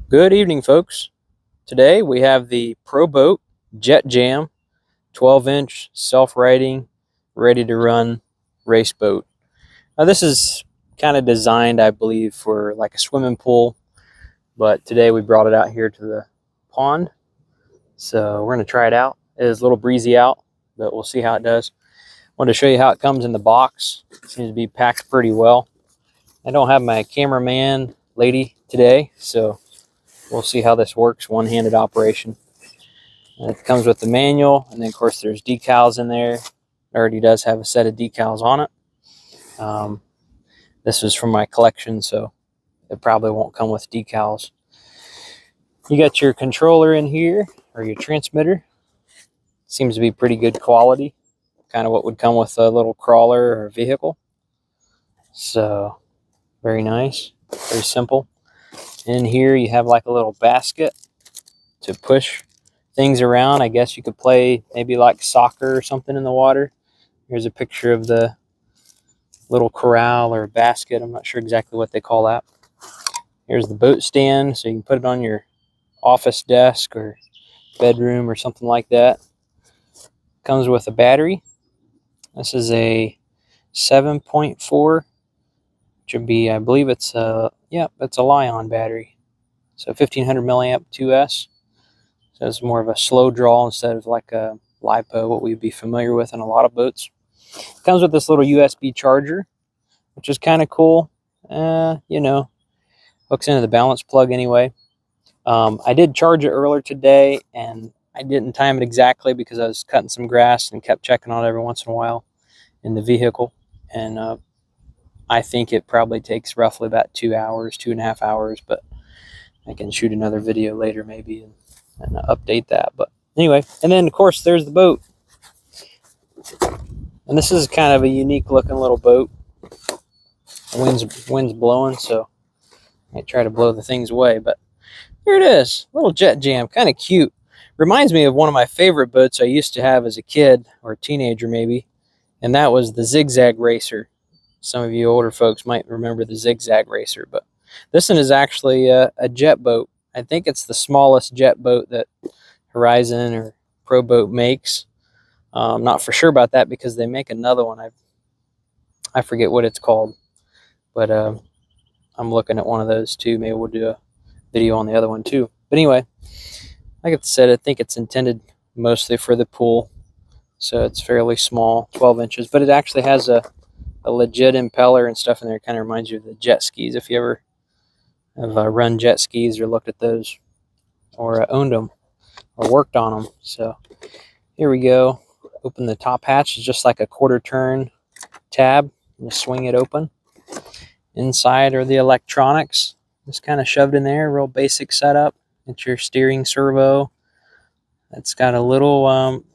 Good evening, folks. Today we have the ProBoat JetJam 12-inch self-righting, ready to run race boat. Now, this is kind of designed, I believe, for like a swimming pool, but today we brought it out here to the pond. So we're going to try it out. It is a little breezy out, but we'll see how it does. I wanted to show you how it comes in the box. It seems to be packed pretty well. I don't have my cameraman lady today, so we'll see how this works, one-handed operation. And it comes with the manual, and then of course there's decals in there. It already does have a set of decals on it. This was from my collection, so it probably won't come with decals. You got your controller in here, or your transmitter. Seems to be pretty good quality. Kind of what would come with a little crawler or vehicle. So, very nice, very simple. In here you have like a little basket to push things around. I guess you could play maybe like soccer or something in the water. Here's a picture of the little corral or basket. I'm not sure exactly what they call that. Here's the boat stand, so you can put it on your office desk or bedroom or something like that. Comes with a battery. This is a 7.4, which would be, I believe it's a Li-ion battery. So 1500 milliamp 2S. So it's more of a slow draw instead of like a LiPo, what we'd be familiar with in a lot of boats. It comes with this little USB charger, which is kind of cool. Hooks into the balance plug anyway. I did charge it earlier today, and I didn't time it exactly because I was cutting some grass and kept checking on it every once in a while in the vehicle. And I think it probably takes roughly about 2 hours, 2.5 hours, but I can shoot another video later maybe and update that. But anyway, and then of course there's the boat. And this is kind of a unique looking little boat. The wind's blowing, so I try to blow the things away, but here it is, little JetJam, kind of cute. Reminds me of one of my favorite boats I used to have as a kid or a teenager maybe, and that was the Zigzag Racer. Some of you older folks might remember the Zigzag Racer, but this one is actually a jet boat. I think it's the smallest jet boat that Horizon or ProBoat makes. I'm not for sure about that because they make another one. I forget what it's called, but I'm looking at one of those too. Maybe we'll do a video on the other one too. But anyway, like I said, I think it's intended mostly for the pool, so it's fairly small, 12 inches, but it actually has a legit impeller and stuff in there. It kind of reminds you of the jet skis, if you ever have run jet skis or looked at those or owned them or worked on them. So here we go. Open the top hatch. It's just like a quarter turn tab. You swing it open. Inside are the electronics. Just kind of shoved in there. Real basic setup. It's your steering servo. It's got a little,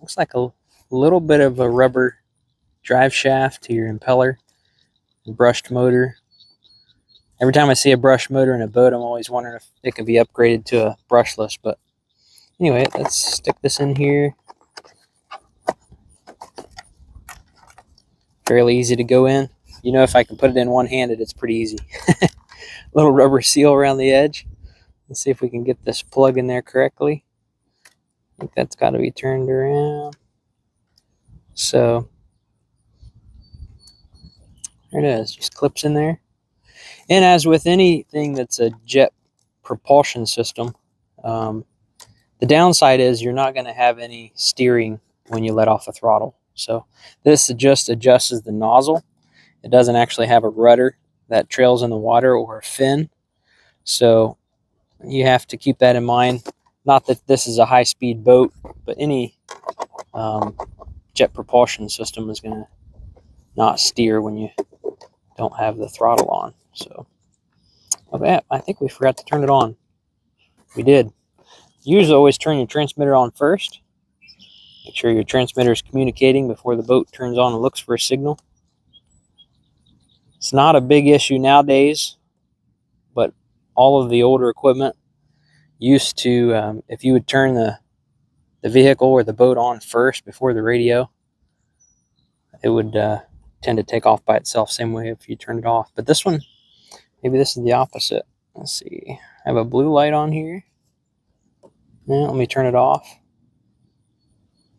looks like a little bit of a rubber drive shaft to your impeller. Brushed motor. Every time I see a brushed motor in a boat, I'm always wondering if it could be upgraded to a brushless. But anyway, let's stick this in here. Fairly easy to go in. You know, if I can put it in one-handed, it's pretty easy. Little rubber seal around the edge. Let's see if we can get this plug in there correctly. I think that's got to be turned around. So there it is. Just clips in there. And as with anything that's a jet propulsion system, the downside is you're not going to have any steering when you let off the throttle. So this just adjusts the nozzle. It doesn't actually have a rudder that trails in the water or a fin. So you have to keep that in mind. Not that this is a high-speed boat, but any jet propulsion system is going to not steer when you don't have the throttle on. So okay, I think we forgot to turn it on. We did. Usually always turn your transmitter on first. Make sure your transmitter is communicating before the boat turns on and looks for a signal. It's not a big issue nowadays, but all of the older equipment used to, if you would turn the vehicle or the boat on first before the radio, it would tend to take off by itself, same way if you turn it off. But this one, maybe this is the opposite. Let's see. I have a blue light on here. Yeah, let me turn it off.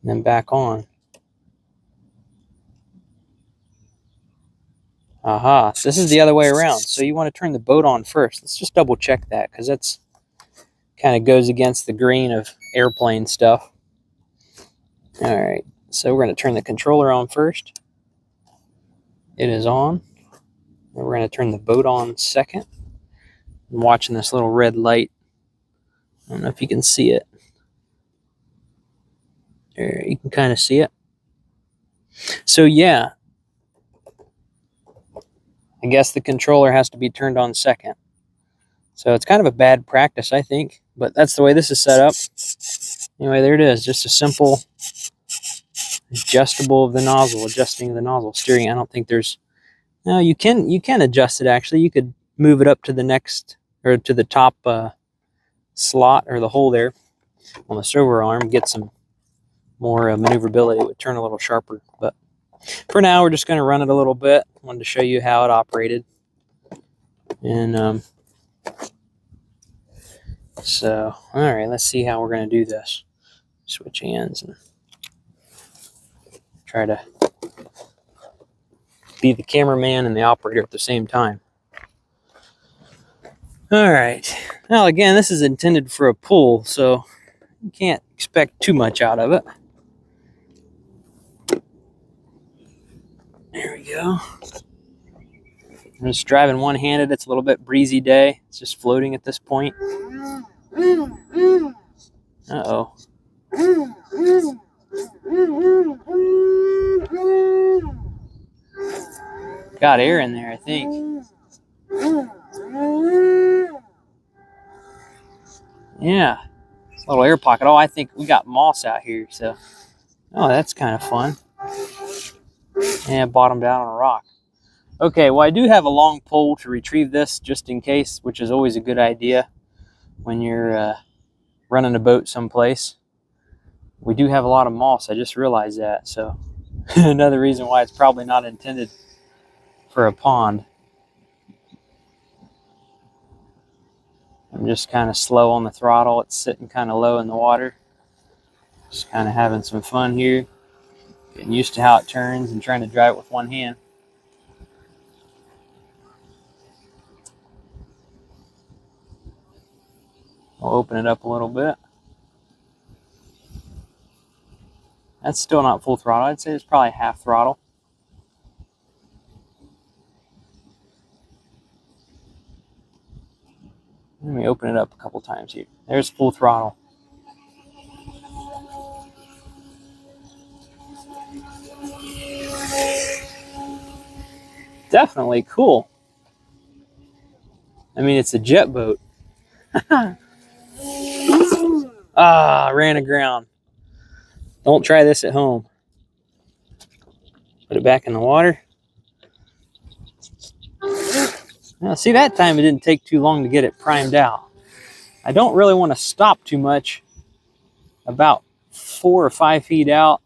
And then back on. Aha, so this is the other way around. So you want to turn the boat on first. Let's just double check that, because that's kind of goes against the grain of airplane stuff. All right, so we're going to turn the controller on first. It is on. And we're going to turn the boat on second. I'm watching this little red light. I don't know if you can see it. There, you can kind of see it. So yeah, I guess the controller has to be turned on second. So it's kind of a bad practice, I think, but that's the way this is set up. Anyway, there it is. Just a simple adjustable of the nozzle, adjusting of the nozzle. Steering, I don't think there's... No, you can adjust it, actually. You could move it up to the next, or to the top slot, or the hole there on the servo arm, get some more maneuverability. It would turn a little sharper, but for now, we're just going to run it a little bit. Wanted to show you how it operated. And so, all right, let's see how we're going to do this. Switch hands and try to be the cameraman and the operator at the same time. All right. Now, again, this is intended for a pull, so you can't expect too much out of it. There we go. I'm just driving one-handed. It's a little bit breezy day. It's just floating at this point. Uh-oh. Got air in there, I think. Yeah. It's a little air pocket. Oh, I think we got moss out here, so... Oh, that's kind of fun. And bottomed out on a rock. Okay, well, I do have a long pole to retrieve this just in case, which is always a good idea when you're running a boat someplace. We do have a lot of moss. I just realized that, so another reason why it's probably not intended for a pond. I'm just kind of slow on the throttle. It's sitting kind of low in the water. Just kind of having some fun here. Getting used to how it turns and trying to drive it with one hand. I'll open it up a little bit. That's still not full throttle. I'd say it's probably half throttle. Let me open it up a couple times here. There's full throttle. Definitely cool. I mean, it's a jet boat. Ran aground. Don't try this at home. Put it back in the water. Now, see, that time it didn't take too long to get it primed out. I don't really want to stop too much. About 4 or 5 feet out,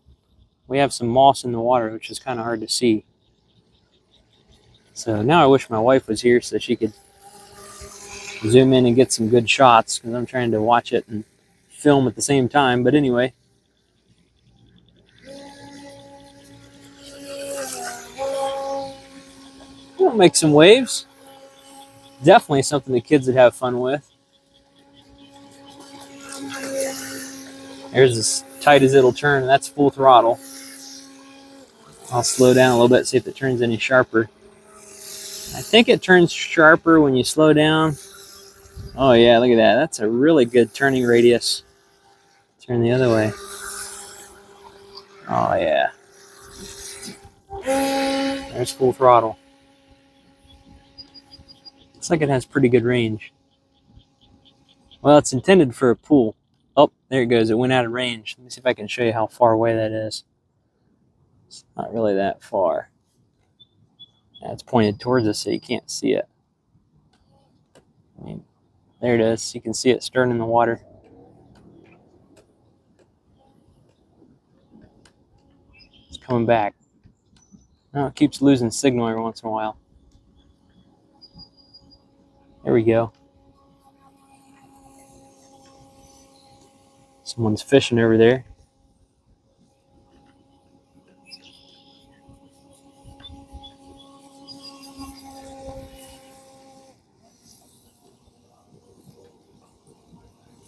we have some moss in the water, which is kind of hard to see. So now I wish my wife was here so she could zoom in and get some good shots, because I'm trying to watch it and film at the same time. But anyway. We'll make some waves. Definitely something the kids would have fun with. There's as tight as it'll turn, and that's full throttle. I'll slow down a little bit, see if it turns any sharper. I think it turns sharper when you slow down. Oh yeah, look at that. That's a really good turning radius. Turn the other way. Oh yeah. There's full throttle. Looks like it has pretty good range. Well, it's intended for a pool. Oh, there it goes. It went out of range. Let me see if I can show you how far away that is. It's not really that far. It's pointed towards us so you can't see it. I mean, there it is. You can see it stirring in the water. It's coming back. Oh, it keeps losing signal every once in a while. There we go. Someone's fishing over there.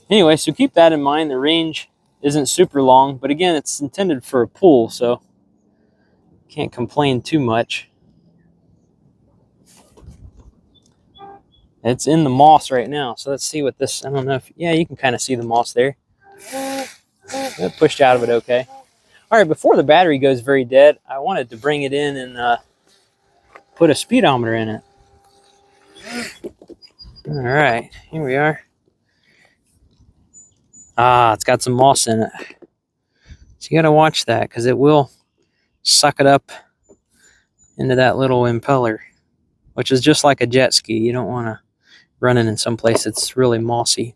Anyway, so keep that in mind. The range isn't super long, but again, it's intended for a pool, so can't complain too much. It's in the moss right now, so let's see what this, I don't know if, yeah, you can kind of see the moss there. It pushed out of it okay. All right, before the battery goes very dead, I wanted to bring it in and put a speedometer in it. All right, here we are. Ah, it's got some moss in it. So you got to watch that because it will suck it up into that little impeller, which is just like a jet ski. You don't want to run it in some place that's really mossy.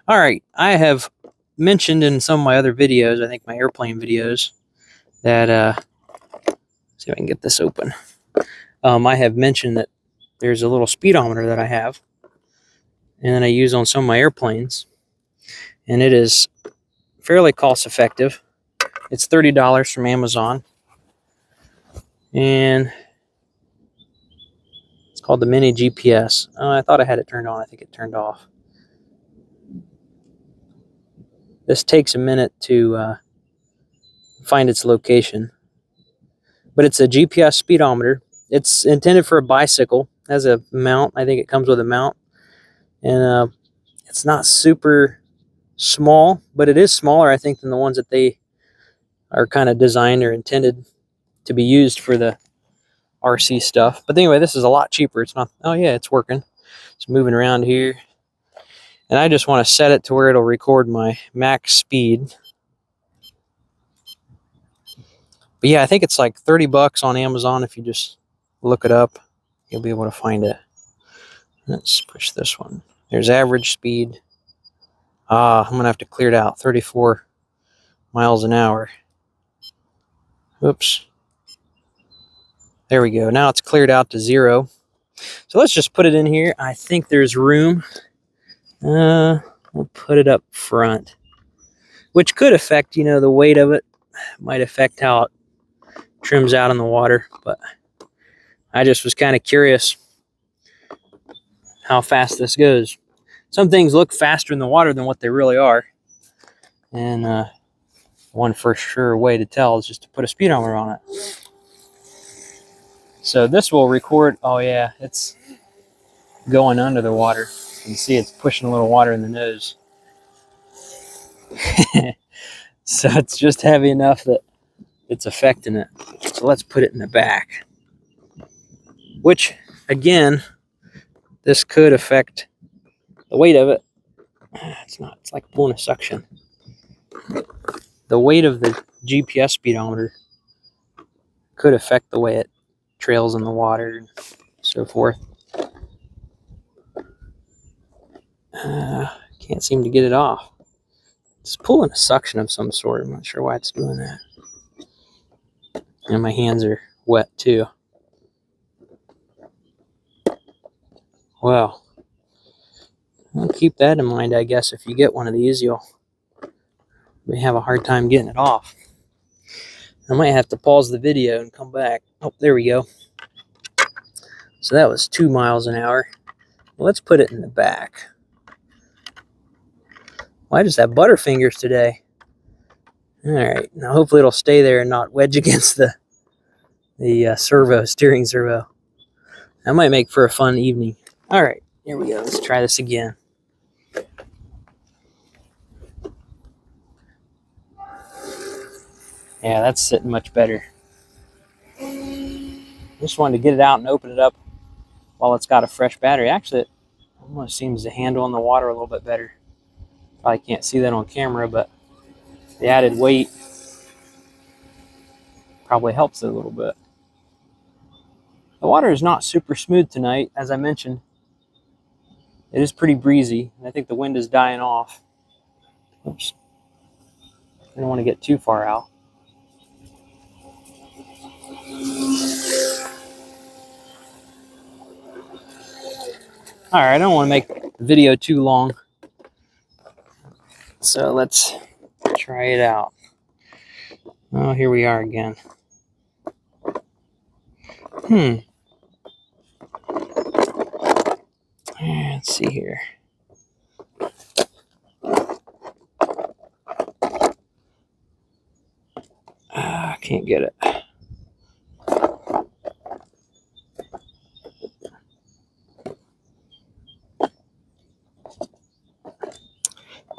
All right, I have mentioned in some of my other videos, I think my airplane videos, that, see if I can get this open. I have mentioned that there's a little speedometer that I have and that I use on some of my airplanes, and it is fairly cost effective. It's $30 from Amazon, and it's called the Mini GPS. Oh, I thought I had it turned on. I think it turned off. This takes a minute to find its location, but it's a GPS speedometer. It's intended for a bicycle. It has a mount. I think it comes with a mount, and it's not super small, but it is smaller, I think, than the ones that they are kind of designed or intended to be used for the RC stuff. But anyway, this is a lot cheaper. It's not, oh yeah, it's working. It's moving around here. And I just want to set it to where it'll record my max speed. But yeah, I think it's like 30 bucks on Amazon. If you just look it up, you'll be able to find it. Let's push this one. There's average speed. Ah, I'm going to have to clear it out. 34 miles an hour. Oops. There we go. Now it's cleared out to 0. So let's just put it in here. I think there's room. We'll put it up front, which could affect, you know, the weight of it. Might affect how it trims out in the water, but I just was kind of curious how fast this goes. Some things look faster in the water than what they really are, and one for sure way to tell is just to put a speedometer on it. So this will record. Oh yeah, it's going under the water. You can see it's pushing a little water in the nose. So it's just heavy enough that it's affecting it. So let's put it in the back, which again, this could affect the weight of it. It's not, it's like pulling a suction. The weight of the GPS speedometer could affect the way it trails in the water and so forth. Can't seem to get it off. It's pulling a suction of some sort. I'm not sure why it's doing that. And my hands are wet too. Well, I'll keep that in mind, I guess. If you get one of these, you'll may have a hard time getting it off. I might have to pause the video and come back. Oh, there we go. So that was 2 miles an hour. Well, let's put it in the back. Well, I just have butterfingers today. All right, now hopefully it'll stay there and not wedge against the steering servo. That might make for a fun evening. All right, here we go. Let's try this again. Yeah, that's sitting much better. Just wanted to get it out and open it up while it's got a fresh battery. Actually, it almost seems to handle in the water a little bit better. Probably can't see that on camera, but the added weight probably helps it a little bit. The water is not super smooth tonight, as I mentioned. It is pretty breezy. I think the wind is dying off. Oops. I don't want to get too far out. All right, I don't want to make the video too long. So let's try it out. Oh, here we are again. Let's see here. I can't get it.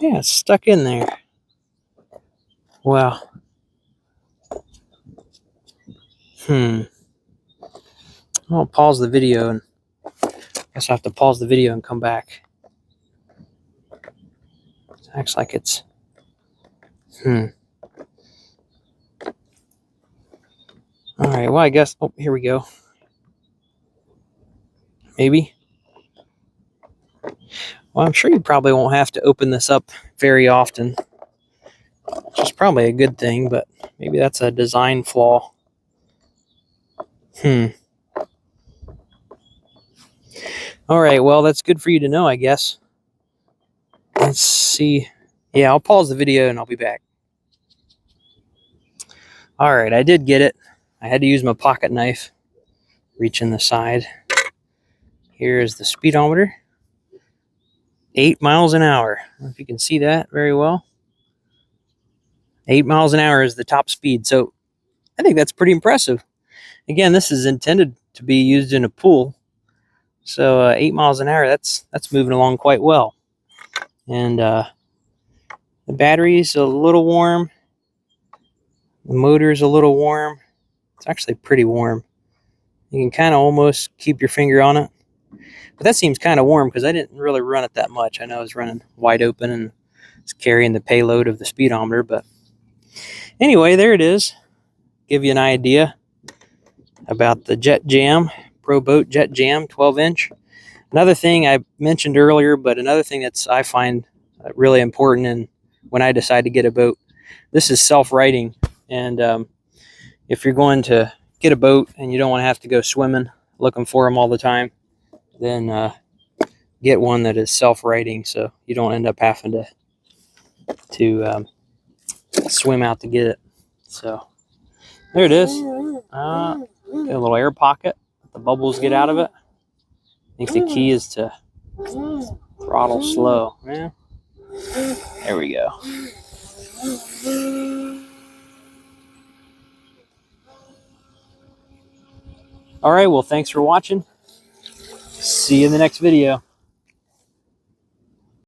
Yeah, it's stuck in there. Wow. I'll pause the video, and I guess I have to pause the video and come back. It acts like it's all right, well, I guess, oh, here we go. Maybe. Well, I'm sure you probably won't have to open this up very often, which is probably a good thing, but maybe that's a design flaw. All right, well, that's good for you to know, I guess. Let's see. Yeah, I'll pause the video and I'll be back. All right, I did get it. I had to use my pocket knife, reach in the side. Here is the speedometer. 8 miles an hour. I don't know if you can see that very well. 8 miles an hour is the top speed, so I think that's pretty impressive. Again, this is intended to be used in a pool, so 8 miles an hour, that's moving along quite well. And the battery's a little warm. The motor's a little warm. It's actually pretty warm. You can kind of almost keep your finger on it. But that seems kind of warm because I didn't really run it that much. I know I was running wide open and it's carrying the payload of the speedometer. But anyway, there it is. Give you an idea about the JetJam, ProBoat JetJam 12-inch. Another thing I mentioned earlier, but another thing I find really important and when I decide to get a boat, this is self-righting. And if you're going to get a boat and you don't want to have to go swimming, looking for them all the time, then get one that is self-righting so you don't end up having to swim out to get it. So there it is. Got a little air pocket. The bubbles get out of it. I think the key is to throttle slow. Yeah. There we go. All right, well, thanks for watching. See you in the next video.